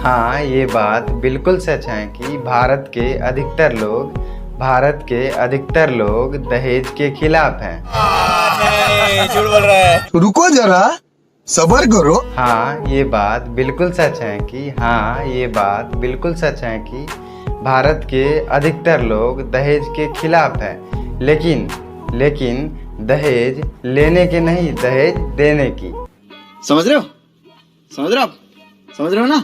हाँ, ये बात बिल्कुल सच है कि भारत के अधिकतर लोग दहेज के खिलाफ हैं। नहीं, झूठ बोल रहा है। रुको जरा, सब्र करो। हाँ, ये बात बिल्कुल सच है कि भारत के अधिकतर लोग दहेज के खिलाफ हैं, लेकिन दहेज लेने के नहीं, दहेज देने की। समझ रहे हो ना?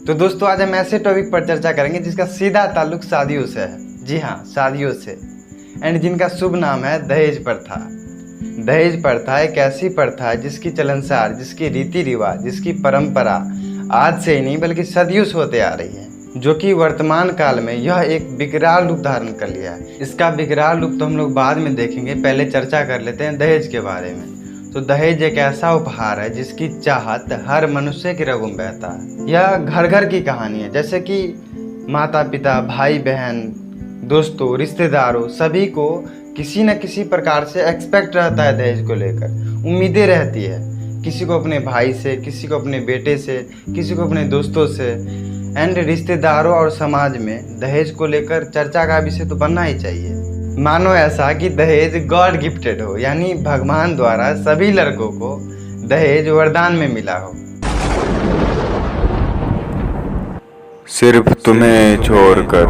तो दोस्तों, आज हम ऐसे टॉपिक पर चर्चा करेंगे जिसका सीधा ताल्लुक शादियों से है। जी हाँ, शादियों से, एंड जिनका शुभ नाम है दहेज प्रथा। दहेज प्रथा एक ऐसी प्रथा है जिसकी चलनसार, जिसकी रीति रिवाज, जिसकी परंपरा आज से ही नहीं बल्कि सदियों से होते आ रही है, जो कि वर्तमान काल में यह एक विकराल रूप धारण कर लिया है। इसका विकराल रूप तो हम लोग बाद में देखेंगे, पहले चर्चा कर लेते हैं दहेज के बारे में। तो दहेज एक ऐसा उपहार है जिसकी चाहत हर मनुष्य की रगों में बहता है। यह घर घर की कहानी है, जैसे कि माता पिता, भाई बहन, दोस्तों, रिश्तेदारों, सभी को किसी न किसी प्रकार से एक्सपेक्ट रहता है दहेज को लेकर, उम्मीदें रहती है। किसी को अपने भाई से, किसी को अपने बेटे से, किसी को अपने दोस्तों से, एंड रिश्तेदारों और समाज में दहेज को लेकर चर्चा का विषय तो बनना ही चाहिए। मानो ऐसा कि दहेज गॉड गिफ्टेड हो, यानी भगवान द्वारा सभी लड़कों को दहेज वरदान में मिला हो। सिर्फ तुम्हें छोड़कर।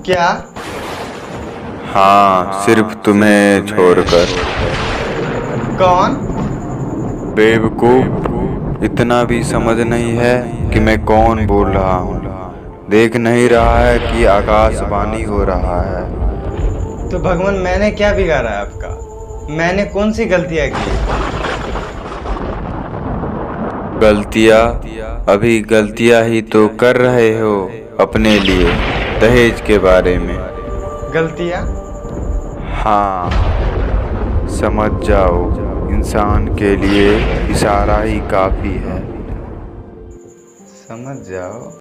क्या? हाँ, सिर्फ तुम्हें छोड़कर। कौन? बेवकूफ, इतना भी समझ नहीं है कि मैं कौन बोल रहा हूँ? देख नहीं रहा है कि आकाशवाणी हो रहा है? तो भगवान, मैंने क्या बिगाड़ा है आपका? मैंने कौन सी गलतियां की? अभी गलतियां ही तो कर रहे हो अपने लिए दहेज के बारे में। गलतियां? हाँ, समझ जाओ, इंसान के लिए इशारा ही काफी है। समझ जाओ।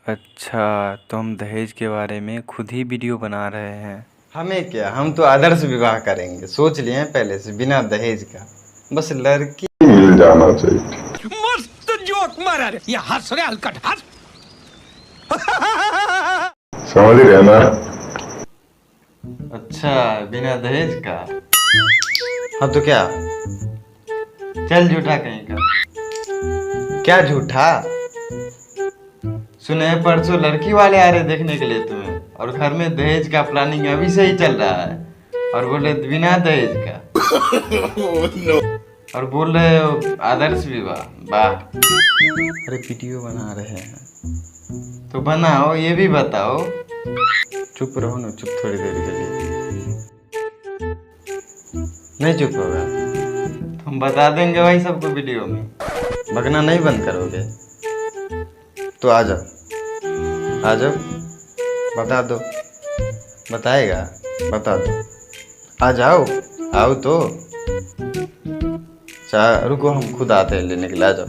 अच्छा, तो हम दहेज के बारे में खुद ही वीडियो बना रहे हैं। हमें क्या, हम तो आदर्श विवाह करेंगे, सोच लिए हैं पहले से, बिना दहेज का। बस लड़की मिल जाना चाहिए। मस्त जोक मारा रे, ये हंस रहे हलकट हंस। समझ रहे ना? अच्छा, बिना दहेज का। हाँ तो क्या, चल झूठा कहीं का। क्या झूठा? सुने परसों लड़की वाले आ रहे देखने के लिए तुम्हें, और घर में दहेज का प्लानिंग अभी से ही चल रहा है, और बोले बिना दहेज का। और बोल रहे हो आदर्श विवाह। वाह! अरे वीडियो बना रहे हैं तो बनाओ, ये भी बताओ। चुप रहो ना, चुप थोड़ी देर के लिए। नहीं चुप होगा, हम बता देंगे भाई सबको वीडियो में। भगना नहीं बंद करोगे तो आ जाओ, बता दो। बताएगा? बता दो, आ जाओ, आओ तो। रुको, हम खुद आते हैं लेने के लिए, आ जाओ।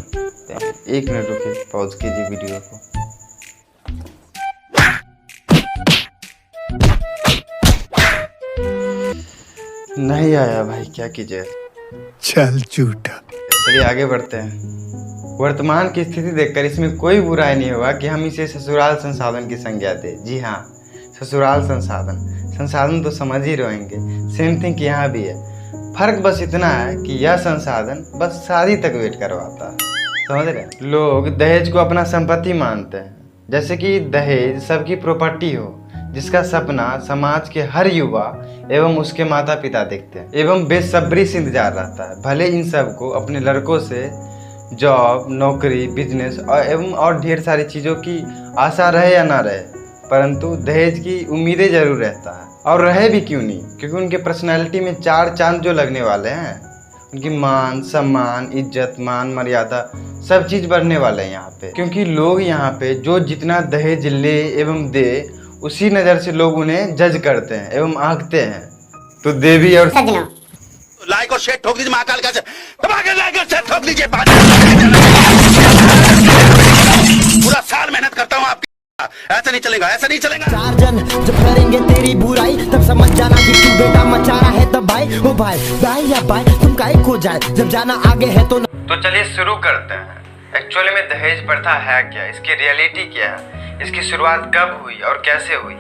1 मिनट रुकिए, पॉज कीजिए वीडियो को। नहीं आया भाई, क्या कीजिए। चल झूठा। चलिए आगे बढ़ते हैं। वर्तमान की स्थिति देखकर इसमें कोई बुराई नहीं होगा कि हम इसे ससुराल संसाधन की संज्ञा दें। जी हाँ, ससुराल संसाधन तो समझ ही रहेंगे। सेम थिंग यहाँ भी है, फर्क बस इतना है कि यह संसाधन बस शादी तक वेट करवाता है। समझ रहे हैं? लोग दहेज को अपना संपत्ति मानते हैं, जैसे कि दहेज सबकी प्रॉपर्टी हो, जिसका सपना समाज के हर युवा एवं उसके माता पिता देखते हैं, एवं बेसब्री से इंतजार रहता है। भले इन सब को अपने लड़कों से जॉब, नौकरी, बिजनेस और ढेर सारी चीज़ों की आशा रहे या ना रहे, परंतु दहेज की उम्मीदें जरूर रहता है। और रहे भी क्यों नहीं, क्योंकि उनके पर्सनैलिटी में 4 चांद जो लगने वाले हैं, उनकी मान सम्मान, इज्जत, मान मर्यादा, सब चीज़ बढ़ने वाले हैं यहाँ पे। क्योंकि लोग यहाँ पे जो जितना दहेज ले एवं दे, उसी नज़र से लोग उन्हें जज करते हैं एवं आंकते हैं। तो देवी और लाइक और शेयर ठोक दीजिए, महाकाल का दबा के लाइक और शेयर ठोक दीजिए। पूरा साल मेहनत करता हूँ आपकी ऐसा नहीं चलेगा, ऐसा नहीं चलेगा। चार जन जब करेंगे तेरी बुराई तब समझ जाना कि तू बेटा मचाना है तब भाई ओ भाई भाई या भाई तुम काहे खो जाए जब जाना आगे है तो तो चलिए शुरू करते हैं। एक्चुअली में दहेज प्रथा है क्या, इसकी रियलिटी क्या है, इसकी शुरुआत कब हुई और कैसे हुई,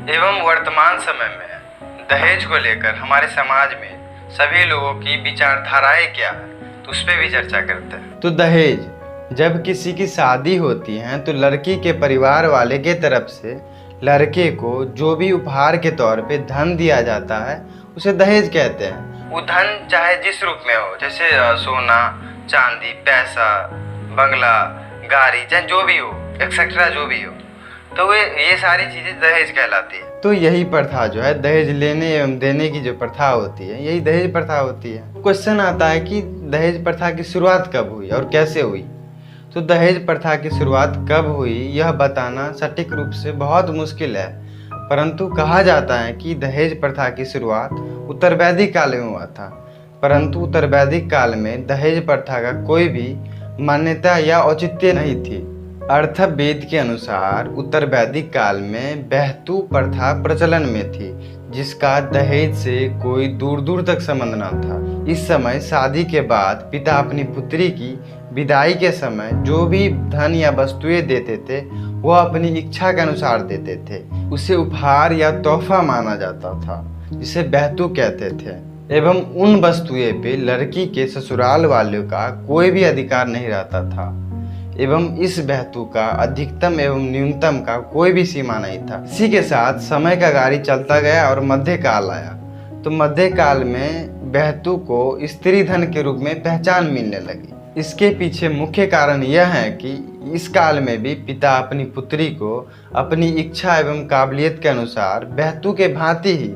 एवं वर्तमान समय में दहेज को लेकर हमारे समाज में सभी लोगों की विचारधाराएं क्या है, तो उस पर भी चर्चा करते हैं। तो दहेज, जब किसी की शादी होती है तो लड़की के परिवार वाले के तरफ से लड़के को जो भी उपहार के तौर पे धन दिया जाता है उसे दहेज कहते हैं। वो धन चाहे जिस रूप में हो, जैसे सोना, चांदी, पैसा, बंगला, गाड़ी, चाहे जो भी हो, एक्सेट्रा जो भी हो, तो ये सारी चीजें दहेज कहलाती है। तो यही प्रथा जो है, दहेज लेने एवं देने की जो प्रथा होती है, यही दहेज प्रथा होती है। क्वेश्चन आता है कि दहेज प्रथा की शुरुआत कब हुई और कैसे हुई। तो दहेज प्रथा की शुरुआत कब हुई यह बताना सटीक रूप से बहुत मुश्किल है, परंतु कहा जाता है कि दहेज प्रथा की शुरुआत उत्तर वैदिक काल में हुआ था। परंतु उत्तर वैदिक काल में दहेज प्रथा का कोई भी मान्यता या औचित्य नहीं थी। अर्थवेद के अनुसार उत्तर वैदिक काल में बहतू प्रथा प्रचलन में थी, जिसका दहेज से कोई दूर दूर तक संबंध न था। इस समय शादी के बाद पिता अपनी पुत्री की विदाई के समय जो भी धन या वस्तुएं देते थे वह अपनी इच्छा के अनुसार देते थे। उसे उपहार या तोहफा माना जाता था, जिसे बहतू कहते थे, एवं उन वस्तुएं पे लड़की के ससुराल वालों का कोई भी अधिकार नहीं रहता था, एवं इस बहतू का अधिकतम एवं न्यूनतम का कोई भी सीमा नहीं था। इसी के साथ समय का गाड़ी चलता गया और मध्यकाल आया। तो मध्यकाल में बहतू को स्त्री धन के रूप में पहचान मिलने लगी। इसके पीछे मुख्य कारण यह है कि इस काल में भी पिता अपनी पुत्री को अपनी इच्छा एवं काबिलियत के अनुसार बहतू के भांति ही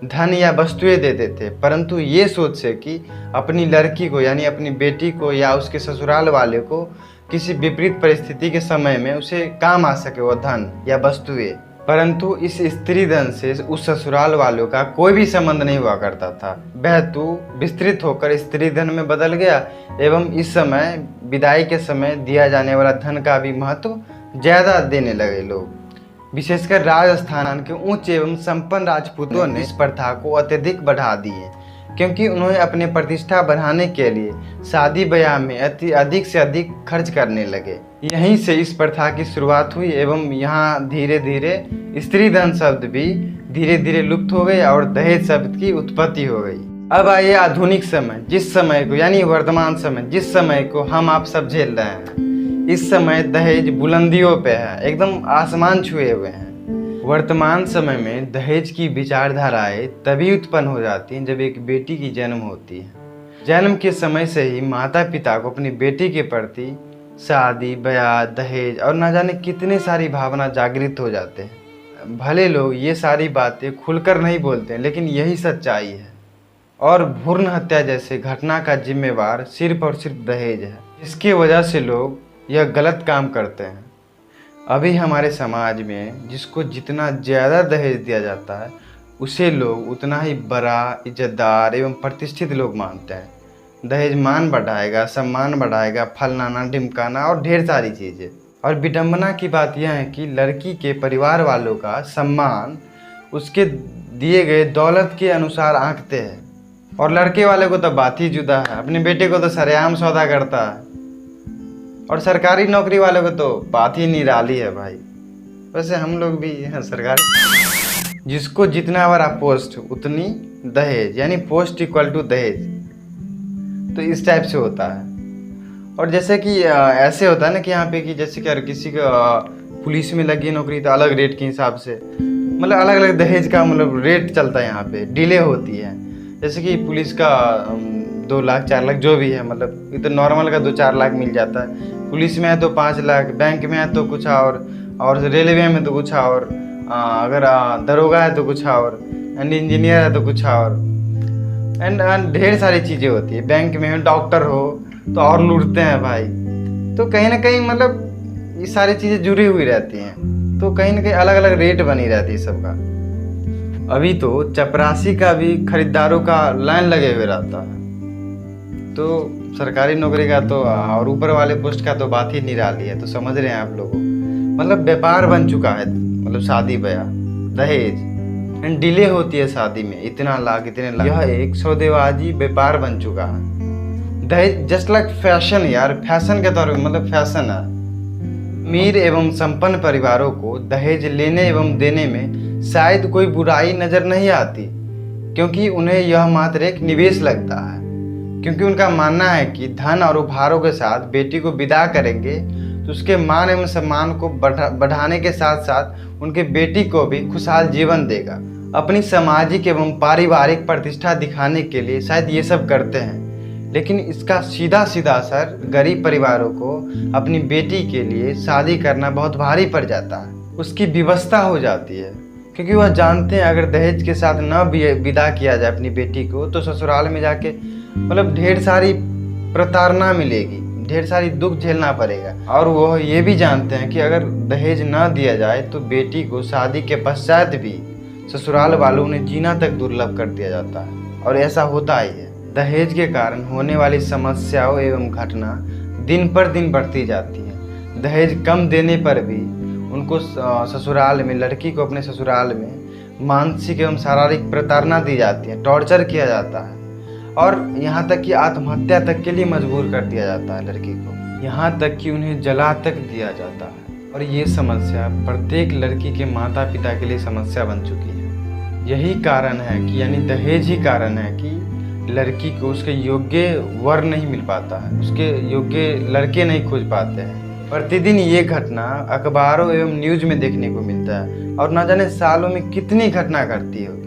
धन या वस्तुएं देते थे, परंतु ये सोच से कि अपनी लड़की को यानी अपनी बेटी को या उसके ससुराल वाले को किसी विपरीत परिस्थिति के समय में उसे काम आ सके वो धन या वस्तुएं। परंतु इस स्त्री धन से उस ससुराल वालों का कोई भी संबंध नहीं हुआ करता था। बहतू विस्तृत होकर स्त्री धन में बदल गया एवं इस समय विदाई के समय दिया जाने वाला धन का भी महत्व ज़्यादा देने लगे लोग। विशेषकर राजस्थान के उच्च एवं संपन्न राजपूतों ने इस प्रथा को अत्यधिक बढ़ा दिए, क्योंकि उन्हें अपने प्रतिष्ठा बढ़ाने के लिए शादी ब्याह में अधिक से अधिक खर्च करने लगे। यहीं से इस प्रथा की शुरुआत हुई एवं यहाँ धीरे धीरे स्त्री धन शब्द भी धीरे धीरे लुप्त हो गए और दहेज शब्द की उत्पत्ति हो गई। अब आइए आधुनिक समय, जिस समय को यानी वर्तमान समय, जिस समय को हम आप सब झेल रहे हैं। इस समय दहेज बुलंदियों पे है, एकदम आसमान छुए हुए हैं। वर्तमान समय में दहेज की विचारधाराएं तभी उत्पन्न हो जाती हैं जब एक बेटी की जन्म होती है। जन्म के समय से ही माता पिता को अपनी बेटी के प्रति शादी, ब्याह, दहेज और न जाने कितने सारी भावना जागृत हो जाते हैं। भले लोग ये सारी बातें खुलकर नहीं बोलते हैं, लेकिन यही सच्चाई है। और भ्रूण हत्या जैसे घटना का जिम्मेवार सिर्फ और सिर्फ दहेज है, इसकी वजह से लोग यह गलत काम करते हैं। अभी हमारे समाज में जिसको जितना ज़्यादा दहेज दिया जाता है उसे लोग उतना ही बड़ा, इज्जतदार एवं प्रतिष्ठित लोग मानते हैं। दहेज मान बढ़ाएगा, सम्मान बढ़ाएगा, फलनाना ढिमकाना और ढेर सारी चीज़ें। और विडंबना की बात यह है कि लड़की के परिवार वालों का सम्मान उसके दिए गए दौलत के अनुसार आंकते हैं, और लड़के वाले को तो बात ही जुदा है। अपने बेटे को तो सरेआम सौदा करता है, और सरकारी नौकरी वाले को तो बात ही निराली है भाई। वैसे हम लोग भी हैं सरकारी। जिसको जितना बड़ा पोस्ट उतनी दहेज, यानी पोस्ट इक्वल टू दहेज, तो इस टाइप से होता है। और जैसे कि ऐसे होता है ना कि यहाँ पे कि जैसे कि अगर किसी का पुलिस में लगी नौकरी तो अलग रेट के हिसाब से, मतलब अलग अलग दहेज का मतलब रेट चलता है, यहाँ पे डिले होती है। जैसे कि पुलिस का 2 लाख 4 लाख जो भी है, मतलब ये तो नॉर्मल का 2-4 लाख मिल जाता है। पुलिस में है तो 5 लाख, बैंक में है तो कुछ और रेलवे में तो कुछ और, अगर दरोगा है तो कुछ और, एंड इंजीनियर है तो कुछ और, एंड ढेर सारी चीज़ें होती है। बैंक में हो, डॉक्टर हो तो और लूटते हैं भाई। तो कहीं ना कहीं मतलब ये सारी चीज़ें जुड़ी हुई रहती हैं, तो कहीं ना कहीं अलग अलग रेट बनी रहती है सबका। अभी तो चपरासी का भी खरीदारों का लाइन लगे हुए रहता है। तो सरकारी नौकरी का तो और ऊपर वाले पोस्ट का तो बात ही निराली है। तो समझ रहे हैं आप लोगों। मतलब व्यापार बन चुका है, मतलब शादी ब्याह दहेज एंड डिले होती है शादी में, इतना लाख इतने लाख, यह एक सौदेबाजी व्यापार बन चुका है। दहेज जस्ट लाइक फैशन यार, फैशन के तौर पे मतलब फैशन है। अमीर एवं संपन्न परिवारों को दहेज लेने एवं देने में शायद कोई बुराई नजर नहीं आती, क्योंकि उन्हें यह मात्र एक निवेश लगता है, क्योंकि उनका मानना है कि धन और उपहारों के साथ बेटी को विदा करेंगे तो उसके मान एवं सम्मान को बढ़ाने के साथ साथ उनके बेटी को भी खुशहाल जीवन देगा। अपनी सामाजिक एवं पारिवारिक प्रतिष्ठा दिखाने के लिए शायद ये सब करते हैं, लेकिन इसका सीधा सीधा असर गरीब परिवारों को अपनी बेटी के लिए शादी करना बहुत भारी पड़ जाता है। उसकी विवशता हो जाती है, क्योंकि वह जानते हैं अगर दहेज के साथ न विदा किया जाए अपनी बेटी को तो ससुराल में जाके मतलब ढेर सारी प्रताड़ना मिलेगी, ढेर सारी दुख झेलना पड़ेगा। और वह ये भी जानते हैं कि अगर दहेज न दिया जाए तो बेटी को शादी के पश्चात भी ससुराल वालों ने जीना तक दुर्लभ कर दिया जाता है, और ऐसा होता ही है। दहेज के कारण होने वाली समस्याओं एवं घटना दिन पर दिन बढ़ती जाती है। दहेज कम देने पर भी उनको ससुराल में, लड़की को अपने ससुराल में मानसिक एवं शारीरिक प्रताड़ना दी जाती है, टॉर्चर किया जाता है, और यहाँ तक कि आत्महत्या तक के लिए मजबूर कर दिया जाता है लड़की को, यहाँ तक कि उन्हें जला तक दिया जाता है। और ये समस्या प्रत्येक लड़की के माता पिता के लिए समस्या बन चुकी है। यही कारण है कि यानी दहेज ही कारण है कि लड़की को उसके योग्य वर नहीं मिल पाता है, उसके योग्य लड़के नहीं खोज पाते हैं। प्रतिदिन ये घटना अखबारों एवं न्यूज में देखने को मिलता है, और न जाने सालों में कितनी घटना घटती होगी।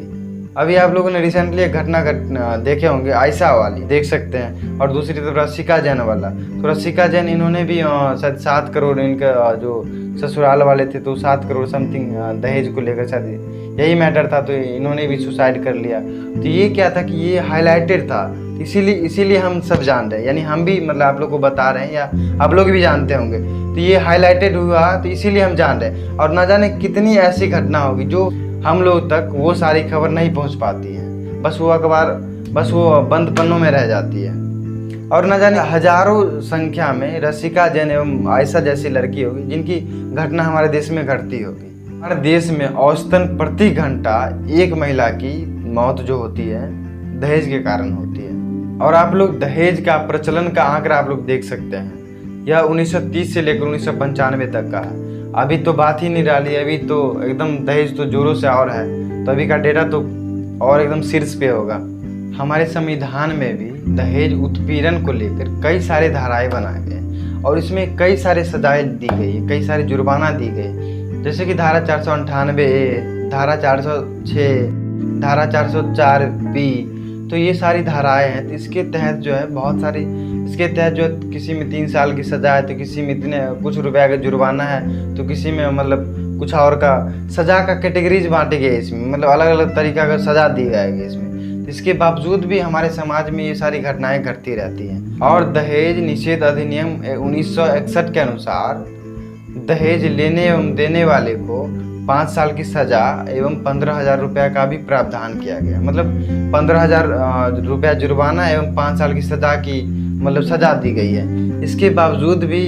अभी आप लोगों ने रिसेंटली एक घटना देखे होंगे, आयशा वाली देख सकते हैं, और दूसरी तरफ रसिका जैन वाला। तो रसिका जैन इन्होंने भी शायद 7 करोड़ इनका जो ससुराल वाले थे तो 7 करोड़ समथिंग दहेज को लेकर शायद यही मैटर था, तो इन्होंने भी सुसाइड कर लिया। तो ये क्या था कि ये हाईलाइटेड था, इसीलिए हम सब जान रहे हैं, यानी हम भी मतलब आप लोग को बता रहे हैं या आप लोग भी जानते होंगे। तो ये हाईलाइटेड हुआ तो इसीलिए हम जान रहे हैं, और न जाने कितनी ऐसी घटना होगी जो हम लोग तक वो सारी खबर नहीं पहुंच पाती है, बस वो अखबार बस वो बंद पन्नों में रह जाती है। और न जाने हजारों संख्या में रसिका जैन एवं आयशा जैसी लड़की होगी जिनकी घटना हमारे देश में घटती होगी। हमारे देश में औसतन प्रति घंटा एक महिला की मौत जो होती है दहेज के कारण होती है। और आप लोग दहेज का प्रचलन का आंकड़ा आप लोग देख सकते हैं, यह 1930 से लेकर 1995 तक का है। अभी तो बात ही नहीं डाली, अभी तो एकदम दहेज तो जोरों से और है, तो अभी का डेटा तो और एकदम शीर्ष पे होगा। हमारे संविधान में भी दहेज उत्पीड़न को लेकर कई सारे धाराएं बनाए गए, और इसमें कई सारे सजाएं दी गई, कई सारे जुर्माना दी गए, जैसे कि धारा 498A, धारा 406, धारा 404B। तो ये सारी धाराएं हैं। तो इसके तहत जो है बहुत सारी, इसके तहत जो किसी में 3 साल की सज़ा है, तो किसी में इतने कुछ रुपया का जुर्माना है, तो किसी में मतलब कुछ और का सज़ा का कैटेगरीज बांटे गए इसमें, मतलब अलग अलग तरीका का सज़ा दी जाएगी इसमें। तो इसके बावजूद भी हमारे समाज में ये सारी घटनाएं घटती रहती हैं। और दहेज निषेध अधिनियम 1961 के अनुसार दहेज लेने एवं देने वाले को 5 साल की सज़ा एवं 15,000 रुपया का भी प्रावधान किया गया। मतलब 15,000 रुपया जुर्माना एवं 5 साल की सज़ा की मतलब सज़ा दी गई है। इसके बावजूद भी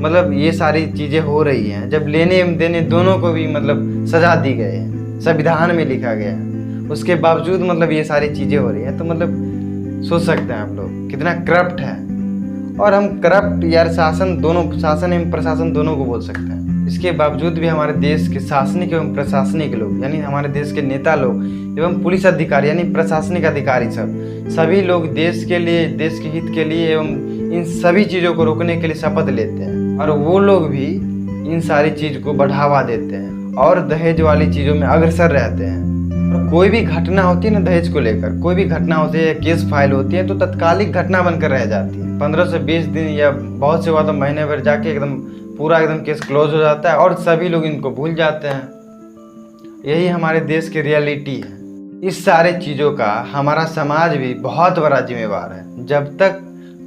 मतलब ये सारी चीज़ें हो रही हैं, जब लेने एवं देने दोनों को भी मतलब सज़ा दी गई है, संविधान में लिखा गया है, उसके बावजूद मतलब ये सारी चीज़ें हो रही हैं। तो मतलब सोच सकते हैं आप लोग कितना करप्ट है। और हम करप्ट यार शासन एवं प्रशासन दोनों को बोल सकते हैं। इसके बावजूद भी हमारे देश के शासनिक एवं प्रशासनिक लोग, यानी हमारे देश के नेता लोग एवं पुलिस अधिकारी यानी प्रशासनिक अधिकारी सभी लोग देश के लिए, देश के हित के लिए एवं इन सभी चीज़ों को रोकने के लिए शपथ लेते हैं, और वो लोग भी इन सारी चीज़ को बढ़ावा देते हैं और दहेज वाली चीज़ों में अग्रसर रहते हैं। और कोई भी घटना होती है ना दहेज को लेकर, कोई भी घटना होती है, केस फाइल होती है, तो तत्कालिक घटना बनकर रह जाती है। 15 से 20 दिन या बहुत से हुआ तो महीने भर जाके एकदम पूरा एकदम केस क्लोज हो जाता है, और सभी लोग इनको भूल जाते हैं। यही हमारे देश की रियलिटी है। इस सारे चीज़ों का हमारा समाज भी बहुत बड़ा जिम्मेवार है। जब तक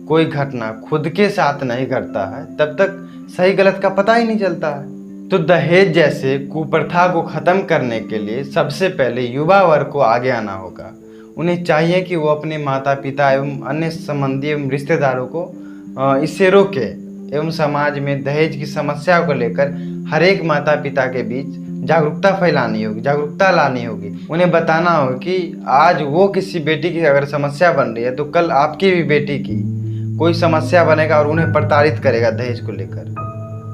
कोई घटना खुद के साथ नहीं घटता है तब तक सही गलत का पता ही नहीं चलता है। तो दहेज जैसे कुप्रथा को ख़त्म करने के लिए सबसे पहले युवा वर्ग को आगे आना होगा। उन्हें चाहिए कि वो अपने माता पिता एवं अन्य संबंधी एवं रिश्तेदारों को इससे रोके एवं समाज में दहेज की समस्या को लेकर हर एक माता पिता के बीच जागरूकता फैलानी होगी, जागरूकता लानी होगी। उन्हें बताना होगा कि आज वो किसी बेटी की अगर समस्या बन रही है तो कल आपकी भी बेटी की कोई समस्या बनेगा और उन्हें प्रताड़ित करेगा दहेज को लेकर।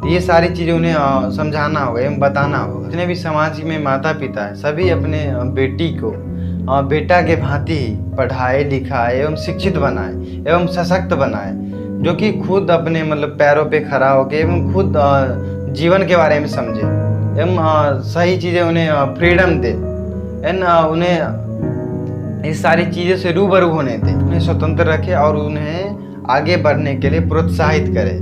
तो ये सारी चीज़ें उन्हें समझाना होगा एवं बताना होगा। जितने भी समाज में माता पिता हैं सभी अपने बेटी को बेटा के भांति ही पढ़ाए लिखाए एवं शिक्षित बनाए एवं सशक्त बनाए, जो कि खुद अपने मतलब पैरों पे खड़ा होकर एवं खुद जीवन के बारे में समझे एवं सही चीज़ें उन्हें फ्रीडम दे एंड उन्हें इस सारी चीज़ों से रूबरू होने दे, उन्हें स्वतंत्र रखे और उन्हें आगे बढ़ने के लिए प्रोत्साहित करे।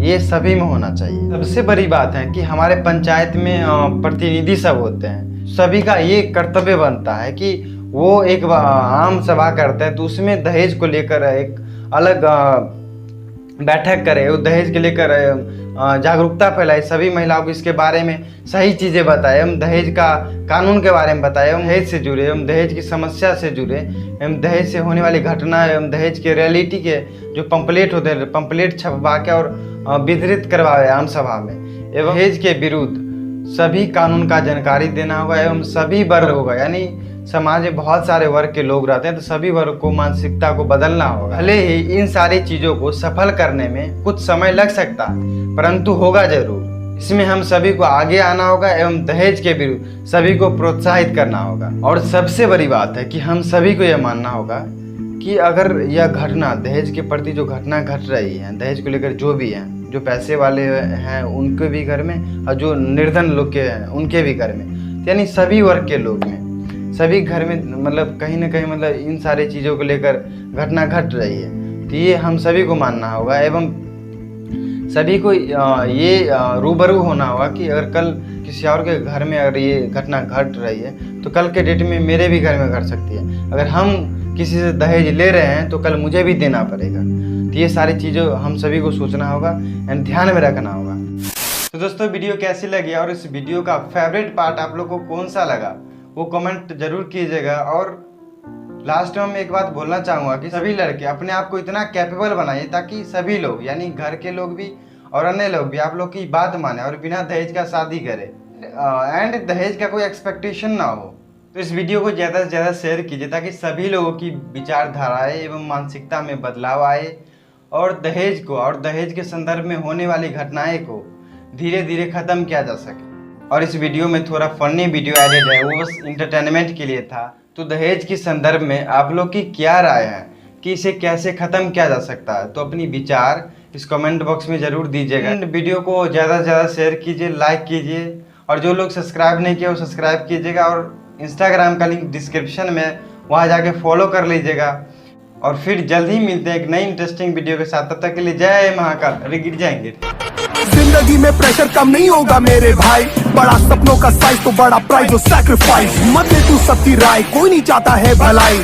ये सभी में होना चाहिए। सबसे बड़ी बात है कि हमारे पंचायत में प्रतिनिधि सब होते हैं, सभी का ये कर्तव्य बनता है कि वो एक आम सभा करते हैं तो उसमें दहेज को लेकर एक अलग बैठक करे, वो दहेज के लेकर जागरूकता फैलाए, सभी महिलाओं को इसके बारे में सही चीज़ें बताए एवं दहेज का कानून के बारे में बताए एवं दहेज से जुड़े एवं दहेज की समस्या से जुड़े एवं दहेज से होने वाली घटना एवं दहेज के रियलिटी के जो पंपलेट होते हैं, पंपलेट छपवा के और वितरित करवाए आम सभा में एवं दहेज के विरुद्ध सभी कानून का जानकारी देना होगा एवं सभी वर्ग होगा, यानी समाज में बहुत सारे वर्ग के लोग रहते हैं तो सभी वर्ग को मानसिकता को बदलना होगा। भले ही इन सारी चीज़ों को सफल करने में कुछ समय लग सकता है परंतु होगा जरूर। इसमें हम सभी को आगे आना होगा एवं दहेज के विरुद्ध सभी को प्रोत्साहित करना होगा। और सबसे बड़ी बात है कि हम सभी को यह मानना होगा कि अगर यह घटना दहेज के प्रति जो घटना घट रही है, दहेज को लेकर जो भी हैं, जो पैसे वाले हैं उनके भी घर में और जो निर्धन लोग के हैं उनके भी घर में, यानी सभी वर्ग के लोग में, सभी घर में मतलब कहीं ना कहीं मतलब इन सारी चीज़ों को लेकर घटना घट रही है। तो ये हम सभी को मानना होगा एवं सभी को ये रूबरू होना होगा कि अगर कल किसी और के घर में अगर ये घटना घट रही है तो कल के डेट में मेरे भी घर में घट सकती है। अगर हम किसी से दहेज ले रहे हैं तो कल मुझे भी देना पड़ेगा। तो ये सारी चीज़ें हम सभी को सोचना होगा एंड ध्यान में रखना होगा। तो दोस्तों वीडियो कैसी लगी और इस वीडियो का फेवरेट पार्ट आप लोग को कौन सा लगा वो कमेंट जरूर कीजिएगा। और लास्ट में मैं एक बात बोलना चाहूँगा कि सभी लड़के अपने आप को इतना कैपेबल बनाइए ताकि सभी लोग यानी घर के लोग भी और अन्य लोग भी आप लोग की बात माने और बिना दहेज का शादी करे एंड दहेज का कोई एक्सपेक्टेशन ना हो। तो इस वीडियो को ज़्यादा से ज़्यादा शेयर कीजिए ताकि सभी लोगों की विचारधाराएँ एवं मानसिकता में बदलाव आए और दहेज को और दहेज के संदर्भ में होने वाली घटनाएँ को धीरे धीरे ख़त्म किया जा सके। और इस वीडियो में थोड़ा फनी वीडियो एडेड है, वो बस इंटरटेनमेंट के लिए था। तो दहेज के संदर्भ में आप लोग की क्या राय है कि इसे कैसे ख़त्म किया जा सकता है, तो अपनी विचार इस कमेंट बॉक्स में ज़रूर दीजिएगा। वीडियो को ज़्यादा से ज़्यादा शेयर कीजिए, लाइक कीजिए और जो लोग सब्सक्राइब नहीं किए वो सब्सक्राइब कीजिएगा और इंस्टाग्राम का लिंक डिस्क्रिप्शन में, वहाँ जाके फॉलो कर लीजिएगा। और फिर जल्द ही मिलते हैं एक नई इंटरेस्टिंग वीडियो के साथ। तब तक के लिए जय महाकाल। अरे गिर जाएंगे। जिंदगी में प्रेशर कम नहीं होगा मेरे भाई, बड़ा सपनों का साइज तो बड़ा प्राइज और सैक्रिफाइस। मत दे तू सबकी राय, कोई नहीं चाहता है भलाई।